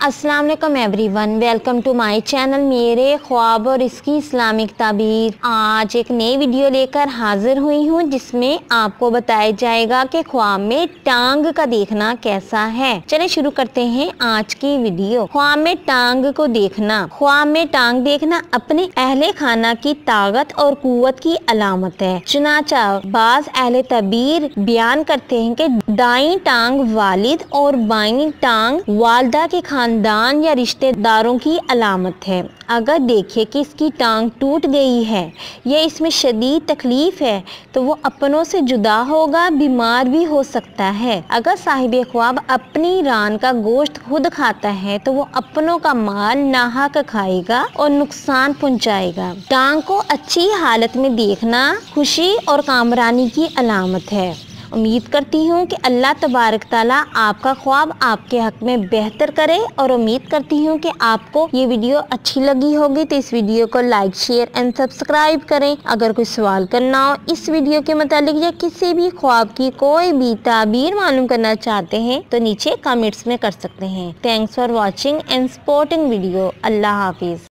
अस्सलाम वालेकुम everyone, welcome to my channel मेरे ख्वाब और इसकी इस्लामिक ताबीर। आज एक नई वीडियो लेकर हाजिर हुई हूँ जिसमें आपको बताया जाएगा कि ख्वाब में टांग का देखना कैसा है। चलिए शुरू करते हैं आज की वीडियो। ख्वाब में टांग को देखना। ख्वाब में टांग देखना अपने अहले खाना की ताकत और कुव्वत की अलामत है। चुनाचा बाज अहले तबीर बयान करते हैं कि दाईं टांग वालिद और बाईं टांग वालदा के खानदान या रिश्तेदारों की अलामत है। अगर देखे कि इसकी टांग टूट गई है या इसमें शदीद तकलीफ है तो वो अपनों से जुदा होगा, बीमार भी हो सकता है। अगर साहिब ख्वाब अपनी रान का गोश्त खुद खाता है तो वो अपनों का माल नाहक खाएगा और नुकसान पहुंचाएगा। टांग को अच्छी हालत में देखना खुशी और कामरानी की अलामत है। उम्मीद करती हूँ कि अल्लाह तबारक ताला आपका ख्वाब आपके हक में बेहतर करे और उम्मीद करती हूँ कि आपको ये वीडियो अच्छी लगी होगी। तो इस वीडियो को लाइक शेयर एंड सब्सक्राइब करें। अगर कोई सवाल करना हो इस वीडियो के मुतालिक या किसी भी ख्वाब की कोई भी ताबीर मालूम करना चाहते हैं तो नीचे कमेंट्स में कर सकते हैं। Thanks for watching and supporting video. अल्लाह हाफिज़।